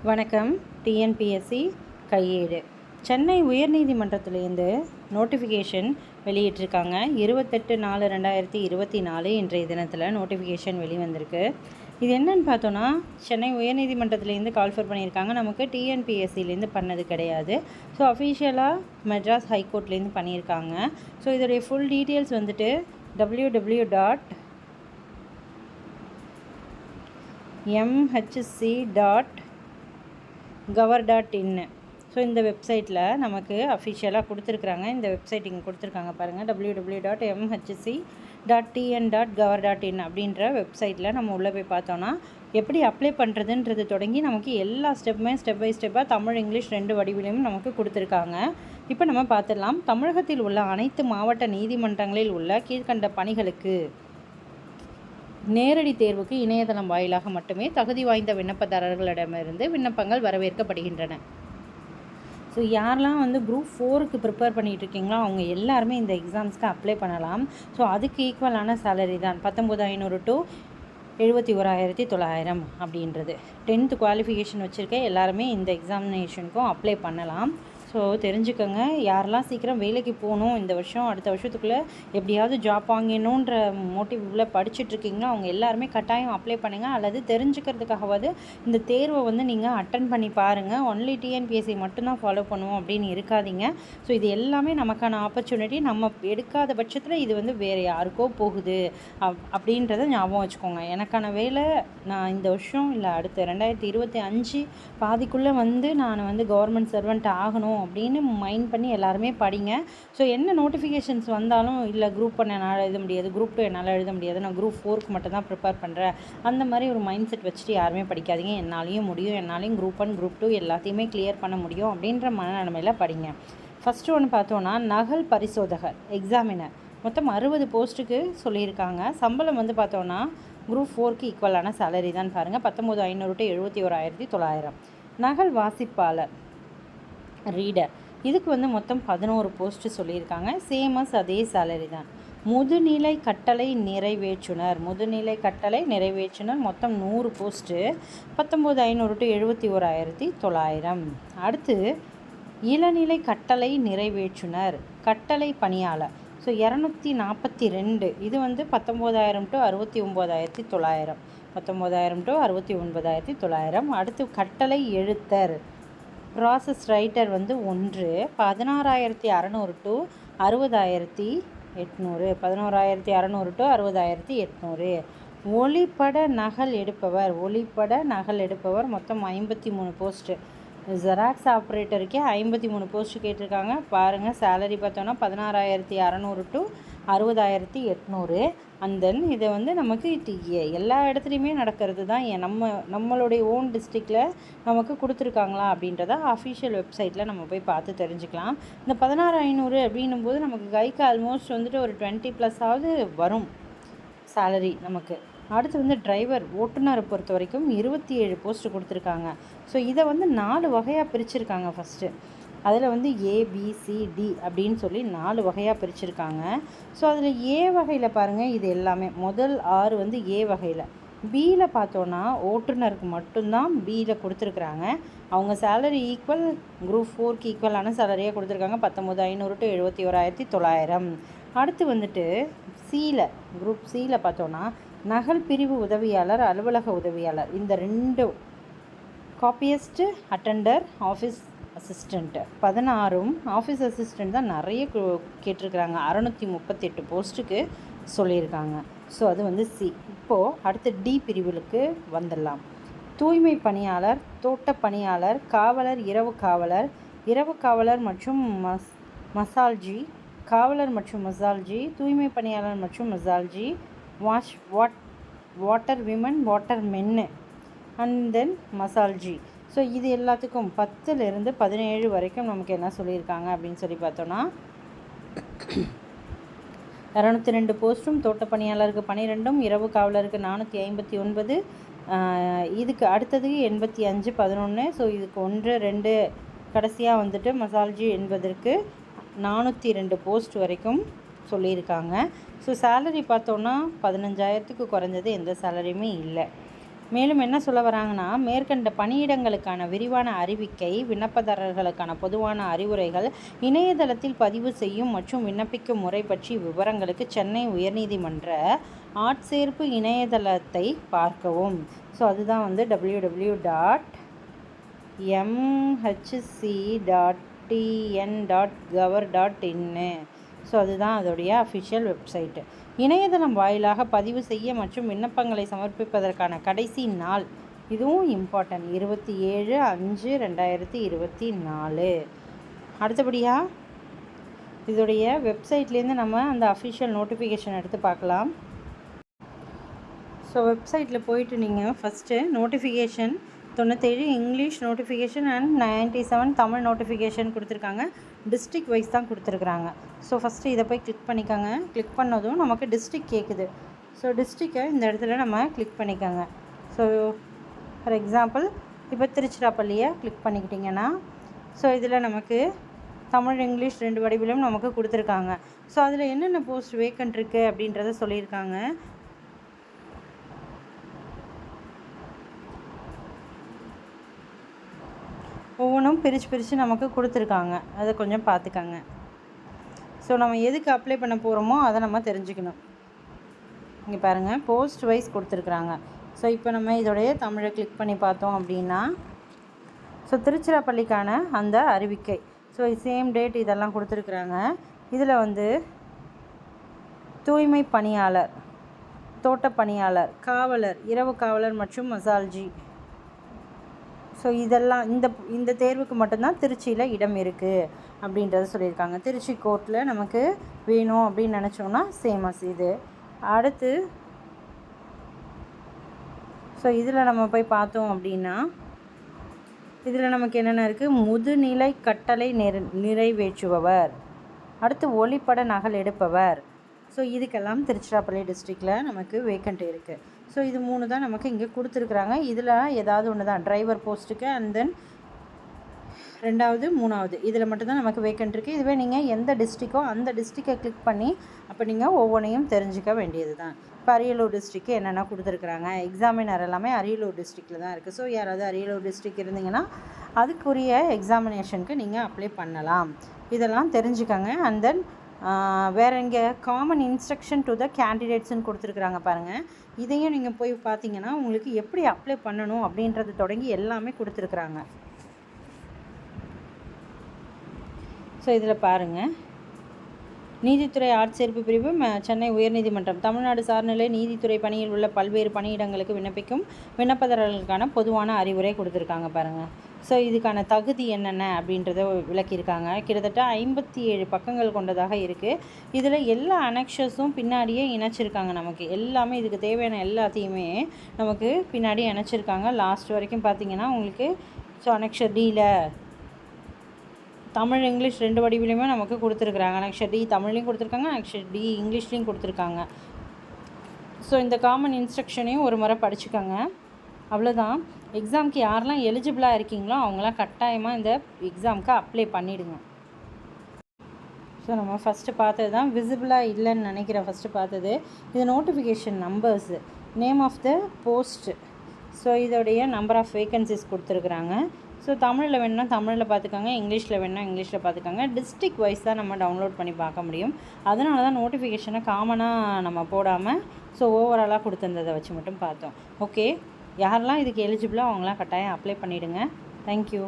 வணக்கம். டிஎன்பிஎஸ்சி கையேடு சென்னை உயர்நீதிமன்றத்திலேருந்து நோட்டிஃபிகேஷன் வெளியிட்டிருக்காங்க. 28/4/2024 இன்றைய தினத்தில் நோட்டிஃபிகேஷன் வெளிவந்திருக்கு. இது என்னன்னு பார்த்தோன்னா, சென்னை உயர்நீதிமன்றத்திலேருந்து கால்ஃபர் பண்ணியிருக்காங்க. நமக்கு டிஎன்பிஎஸ்சிலேருந்து பண்ணது கிடையாது. ஸோ அஃபீஷியலாக மெட்ராஸ் ஹைகோர்ட்லேருந்து பண்ணியிருக்காங்க. ஸோ இதோடைய ஃபுல் டீட்டெயில்ஸ் வந்துட்டு www.mhc.gov.in. ஸோ இந்த வெப்சைட்டில் நமக்கு அஃபிஷியலாக கொடுத்துருக்குறாங்க. இந்த வெப்சைட் இங்கே கொடுத்துருக்காங்க பாருங்கள், www.mhc.tn.gov.in அப்படின்ற வெப்சைட்டில் நம்ம உள்ளே போய் பார்த்தோன்னா எப்படி அப்ளை பண்ணுறதுன்றது தொடங்கி நமக்கு எல்லா ஸ்டெப்புமே ஸ்டெப் பை ஸ்டெப்பாக தமிழ் இங்கிலீஷ் 2 வடிவிலையும் நமக்கு கொடுத்துருக்காங்க. இப்போ நம்ம பார்த்துடலாம். தமிழகத்தில் உள்ள அனைத்து மாவட்ட நீதிமன்றங்களில் உள்ள கீழ்கண்ட பணிகளுக்கு நேரடி தேர்வுக்கு இணையதளம் வாயிலாக மட்டுமே தகுதி வாய்ந்த விண்ணப்பதாரர்களிடமிருந்து விண்ணப்பங்கள் வரவேற்கப்படுகின்றன. ஸோ யாரெல்லாம் குரூப் 4க்கு ப்ரிப்பேர் பண்ணிகிட்டு இருக்கீங்களோ அவங்க எல்லாருமே இந்த எக்ஸாம்ஸ்க்கு அப்ளை பண்ணலாம். ஸோ அதுக்கு ஈக்குவலான சேலரி தான் 19,500 to 71,900 அப்படின்றது. 10th குவாலிஃபிகேஷன் வச்சுருக்க எல்லாருமே இந்த எக்ஸாமினேஷனுக்கும் அப்ளை பண்ணலாம். ஸோ தெரிஞ்சுக்கோங்க, யாரெல்லாம் சீக்கிரம் வேலைக்கு போகணும், இந்த வருஷம் அடுத்த வருஷத்துக்குள்ளே எப்படியாவது ஜாப் வாங்கணுன்ற மோட்டிவில் படிச்சுட்ருக்கீங்களோ அவங்க எல்லாருமே கட்டாயம் அப்ளை பண்ணுங்கள். அல்லது தெரிஞ்சுக்கிறதுக்காகவாது இந்த தேர்வை நீங்கள் அட்டன் பண்ணி பாருங்கள். ஒன்லி டிஎன்பிஎஸ்சி மட்டும்தான் ஃபாலோ பண்ணுவோம் அப்படின்னு இருக்காதீங்க. ஸோ இது எல்லாமே நமக்கான ஆப்பர்ச்சுனிட்டி. நம்ம எடுக்காத பட்சத்தில் இது வேறு யாருக்கோ போகுது அப்படின்றத ஞாபகம் வச்சுக்கோங்க. எனக்கான வேலை நான் இந்த வருஷம் இல்லை அடுத்த 2025 பாதிக்குள்ளே நான் கவர்மெண்ட் சர்வெண்ட் ஆகணும் அப்படின்னு மைண்ட் பண்ணி எல்லாருமே படிங்க. ஸோ என்ன நோட்டிஃபிகேஷன்ஸ் வந்தாலும் இல்லை குரூப் 1 என்னால் எழுத முடியாது, குரூப் 2 என்னால் எழுத முடியாது, நான் குரூப் 4க்கு மட்டும் தான் ப்ரிப்பேர் பண்ணுறேன், அந்த மாதிரி ஒரு மைண்ட் செட் வச்சுட்டு யாருமே படிக்காதீங்க. என்னாலையும் முடியும், என்னாலையும் குரூப் 1 குரூப் 2 எல்லாத்தையுமே கிளியர் பண்ண முடியும் அப்படின்ற மனநிலைமையில் படிங்க. ஃபஸ்ட்டு ஒன்று பார்த்தோன்னா, நகல் பரிசோதகர் எக்ஸாமினர் மொத்தம் 60 போஸ்ட்டுக்கு சொல்லியிருக்காங்க. சம்பளம் பார்த்தோன்னா குரூப் 4க்கு ஈக்குவலான சேலரி தான் பாருங்கள், 19,500 to 71,900. நகல் வாசிப்பாளர் ரீடர் இதுக்கு மொத்தம் 11 போஸ்ட்டு சொல்லியிருக்காங்க. சேமஸ் அதே சேலரி தான். முதுநிலை கட்டளை நிறைவேற்றுனர் மொத்தம் 100 போஸ்ட்டு, 19,500 to 71,900. அடுத்து இளநிலை கட்டளை நிறைவேற்றுனர் கட்டளை பணியாளர். ஸோ 242 இது 19,000 to 69,900. 19,000 to 69,900. அடுத்து கட்டளை எழுத்தர் ப்ராசஸ் ரைட்டர் 1 16,600 to 60,800. 16,600 to 60,800. ஒளிப்பட நகல் எடுப்பவர் மொத்தம் 53 போஸ்ட்டு. ஜெராக்ஸ் ஆப்ரேட்டருக்கே 53 போஸ்ட்டு கேட்டிருக்காங்க. பாருங்கள், சேலரி பார்த்தோன்னா 16,600 to 60,800. அண்ட் தென் இதை நமக்கு எல்லா இடத்துலையுமே நடக்கிறது தான். நம்மளுடைய ஓன் டிஸ்ட்ரிக்டில் நமக்கு கொடுத்துருக்காங்களா அப்படின்றத அஃபிஷியல் வெப்சைட்டில் நம்ம போய் பார்த்து தெரிஞ்சுக்கலாம். இந்த 16,500 அப்படின்னும் போது நமக்கு கைக்கு ஆல்மோஸ்ட் ஒரு 20+ வரும் சேலரி நமக்கு. அடுத்து டிரைவர் ஓட்டுநரை பொறுத்த வரைக்கும் 27 போஸ்ட்டு கொடுத்துருக்காங்க. ஸோ இதை 4 வகையாக பிரிச்சுருக்காங்க. ஃபஸ்ட்டு அதில் ABCD அப்படின்னு சொல்லி 4 வகையாக பிரிச்சுருக்காங்க. ஸோ அதில் ஏ வகையில் பாருங்கள், இது எல்லாமே முதல் 6 ஏ வகையில். பியில் பார்த்தோன்னா ஓட்டுநருக்கு மட்டும்தான் பியில் கொடுத்துருக்குறாங்க. அவங்க சேலரி ஈக்குவல் குரூப் 4க்கு ஈக்குவலான சேலரியாக கொடுத்துருக்காங்க, 19,500 to 71,900. அடுத்து சியில் குரூப் சியில் பார்த்தோன்னா நகல் பிரிவு உதவியாளர், அலுவலக உதவியாளர், இந்த 2 copyist, attender, office assistant 16 office assistant தான் நிறைய கேட்டிருக்கிறாங்க. 638 போஸ்ட்டுக்கு சொல்லியிருக்காங்க. ஸோ அது சி. இப்போது அடுத்து டி பிரிவுகளுக்கு வந்துடலாம். தூய்மை பணியாளர், தோட்ட பணியாளர், காவலர், இரவு காவலர் மற்றும் மசால்ஜி, தூய்மை பணியாளர் மற்றும் மசால்ஜி, வாட்டர் விமன், வாட்டர் மென்னு அண்ட் தென் மசால்ஜி. ஸோ இது எல்லாத்துக்கும் 10லிருந்து 17 வரைக்கும் நமக்கு என்ன சொல்லியிருக்காங்க அப்படின்னு சொல்லி பார்த்தோன்னா 202 போஸ்ட்டும், தோட்ட பணியாளருக்கு 12, இரவு காவலருக்கு 459, இதுக்கு அடுத்தது 85, 11. ஸோ இதுக்கு 1, 2 கடைசியாக மசால்ஜி என்பதற்கு 402 போஸ்ட் வரைக்கும் சொல்லியிருக்காங்க. ஸோ சேலரி பார்த்தோன்னா 15,000க்கு குறைஞ்சது எந்த சேலரியுமே இல்லை. மேலும் என்ன சொல்ல வராங்கன்னா, மேற்கண்ட பணியிடங்களுக்கான விரிவான அறிவிக்கை, விண்ணப்பதாரர்களுக்கான பொதுவான அறிவுரைகள், இணையதளத்தில் பதிவு செய்யும் மற்றும் விண்ணப்பிக்கும் முறை பற்றி விவரங்களுக்கு சென்னை உயர்நீதிமன்ற ஆட்சேர்ப்பு இணையதளத்தை பார்க்கவும். ஸோ அதுதான் வந்து www.mhc.tn.gov.in. ஸோ அதுதான் அதோடைய அஃபிஷியல் வெப்சைட்டு. இணையதளம் வாயிலாக பதிவு செய்ய மற்றும் விண்ணப்பங்களை சமர்ப்பிப்பதற்கான கடைசி நாள், இதுவும் இம்பார்ட்டன்ட், 27/5/2024. அடுத்தபடியாக இதோடைய வெப்சைட்லேருந்து நம்ம அந்த அஃபிஷியல் நோட்டிஃபிகேஷன் எடுத்து பார்க்கலாம். ஸோ வெப்சைட்டில் போயிட்டு நீங்கள் first notification 97 English notification and 97 Tamil notification கொடுத்துருக்காங்க. டிஸ்ட்ரிக் வைஸ் தான் கொடுத்துருக்குறாங்க. ஸோ ஃபஸ்ட்டு இதை போய் கிளிக் பண்ணிக்கோங்க. கிளிக் பண்ணதும் நமக்கு டிஸ்ட்ரிக் கேட்குது. ஸோ டிஸ்ட்ரிக்கை இந்த இடத்துல நம்ம கிளிக் பண்ணிக்கோங்க. ஸோ ஃபார் எக்ஸாம்பிள் இப்போ திருச்சிராப்பள்ளியை கிளிக் பண்ணிக்கிட்டிங்கன்னா, ஸோ இதில் நமக்கு தமிழ் இங்கிலீஷ் 2 வடிவிலும் நமக்கு கொடுத்துருக்காங்க. ஸோ அதில் என்னென்ன போஸ்ட் வேக்கன்ட் இருக்குது அப்படின்றத சொல்லியிருக்காங்க. ஒவ்வொன்றும் பிரித்து நமக்கு கொடுத்துருக்காங்க. அதை கொஞ்சம் பார்த்துக்கங்க. ஸோ நம்ம எதுக்கு அப்ளை பண்ண போகிறோமோ அதை நம்ம தெரிஞ்சுக்கணும். இங்கே பாருங்கள், போஸ்ட் வைஸ் கொடுத்துருக்குறாங்க. ஸோ இப்போ நம்ம இதோடைய தமிழை கிளிக் பண்ணி பார்த்தோம் அப்படின்னா, ஸோ திருச்சிராப்பள்ளிக்கான அந்த அறிவிக்கை, ஸோ சேம் டேட் இதெல்லாம் கொடுத்துருக்குறாங்க. இதில் வந்து தூய்மை பணியாளர், தோட்ட பணியாளர், காவலர், இரவு காவலர் மற்றும் மசால்ஜி, ஸோ இதெல்லாம் இந்த தேர்வுக்கு மட்டும்தான் திருச்சியில் இடம் இருக்குது அப்படின்றத சொல்லியிருக்காங்க. திருச்சி கோர்ட்டில் நமக்கு வேணும் அப்படின்னு நினச்சோன்னா சேமஸ் இது. அடுத்து ஸோ இதில் நம்ம போய் பார்த்தோம் அப்படின்னா, இதில் நமக்கு என்னென்ன இருக்குது, முதுநிலை கட்டளை நிறைவேற்றுபவர், அடுத்து ஒளிப்பட நகல் எடுப்பவர். ஸோ இதுக்கெல்லாம் திருச்சிராப்பள்ளி டிஸ்ட்ரிக்டில் நமக்கு வேக்கண்ட் இருக்குது. ஸோ இது 3 தான் நமக்கு இங்கே கொடுத்துருக்குறாங்க. இதில் ஏதாவது ஒன்று தான் டிரைவர் போஸ்ட்டுக்கு, அண்ட் தென் 2வது 3வது இதில் மட்டும்தான் நமக்கு வேக்கண்ட் இருக்குது. இதுவே நீங்கள் எந்த டிஸ்ட்ரிக்கோ அந்த டிஸ்ட்ரிக்கை கிளிக் பண்ணி அப்போ நீங்கள் ஒவ்வொன்றையும் தெரிஞ்சிக்க வேண்டியது தான். இப்போ அரியலூர் டிஸ்ட்ரிக்கு என்னென்ன கொடுத்துருக்குறாங்க, எக்ஸாமினர் எல்லாமே அரியலூர் டிஸ்ட்ரிக்டில் தான் இருக்குது. ஸோ யாராவது அரியலூர் டிஸ்ட்ரிக் இருந்தீங்கன்னா அதுக்குரிய எக்ஸாமினேஷனுக்கு நீங்கள் அப்ளை பண்ணலாம். இதெல்லாம் தெரிஞ்சுக்கங்க. அண்ட் தென் வேறு இங்கே காமன் இன்ஸ்ட்ரக்ஷன் டு த கேண்டிடேட்ஸ்ன்னு கொடுத்துருக்குறாங்க பாருங்கள். இதையும் நீங்கள் போய் பார்த்தீங்கன்னா உங்களுக்கு எப்படி அப்ளை பண்ணணும் அப்படின்றது தொடங்கி எல்லாமே கொடுத்துருக்குறாங்க. ஸோ இதில் பாருங்கள், நீதித்துறை ஆட்சேர்ப்பு பிரிவு சென்னை உயர்நீதிமன்றம் தமிழ்நாடு சார்நிலை நீதித்துறை பணியில் உள்ள பல்வேறு பணியிடங்களுக்கு விண்ணப்பிக்கும் விண்ணப்பதாரர்களுக்கான பொதுவான அறிவுரை கொடுத்துருக்காங்க பாருங்கள். ஸோ இதுக்கான தகுதி என்னென்ன அப்படின்றத விளக்கியிருக்காங்க. கிட்டத்தட்ட 57 பக்கங்கள் கொண்டதாக இருக்குது. இதில் எல்லா அனெக்ஷஸும் பின்னாடியே இணைச்சிருக்காங்க. நமக்கு எல்லாமே இதுக்கு தேவையான எல்லாத்தையுமே நமக்கு பின்னாடி இணைச்சிருக்காங்க. லாஸ்ட் வரைக்கும் பார்த்திங்கன்னா உங்களுக்கு ஸோ அனெக்ஷர் டியில் தமிழ் இங்கிலீஷ் 2 வடிவிலையுமே நமக்கு கொடுத்துருக்குறாங்க. அனெக்ஷர் டி தமிழ்லையும் கொடுத்துருக்காங்க, அனெக்ஷர் டி இங்கிலீஷ்லேயும் கொடுத்துருக்காங்க. ஸோ இந்த காமன் இன்ஸ்ட்ரக்ஷனையும் ஒரு முறை படிச்சுக்கோங்க. அவ்வளோதான். எக்ஸாமுக்கு யாரெல்லாம் எலிஜிபிளாக இருக்கீங்களோ அவங்களாம் கட்டாயமாக இந்த எக்ஸாமுக்கு அப்ளை பண்ணிவிடுங்க. ஸோ நம்ம ஃபஸ்ட்டு பார்த்தது தான் விசிபிளாக இல்லைன்னு நினைக்கிறேன். ஃபஸ்ட்டு பார்த்தது இது notification numbers, name of the post, so இதோடைய நம்பர் ஆஃப் வேக்கன்சிஸ் கொடுத்துருக்குறாங்க. ஸோ தமிழில் வேணுன்னா தமிழில் பார்த்துக்கோங்க, இங்கிலீஷில் வேணுன்னா இங்கிலீஷில் பார்த்துக்கோங்க. டிஸ்ட்ரிக் வைஸ் தான் நம்ம டவுன்லோட் பண்ணி பார்க்க முடியும். அதனால தான் நோட்டிஃபிகேஷனை காமனாக நம்ம போடாமல் ஸோ ஓவராலாக கொடுத்துருந்ததை வச்சு மட்டும் பார்த்தோம். ஓகே, யாரெல்லாம் இதுக்கு எலிஜிபிளோ அவங்களாம் கட்டாயம் அப்ளை பண்ணிவிடுங்க. தேங்க்யூ.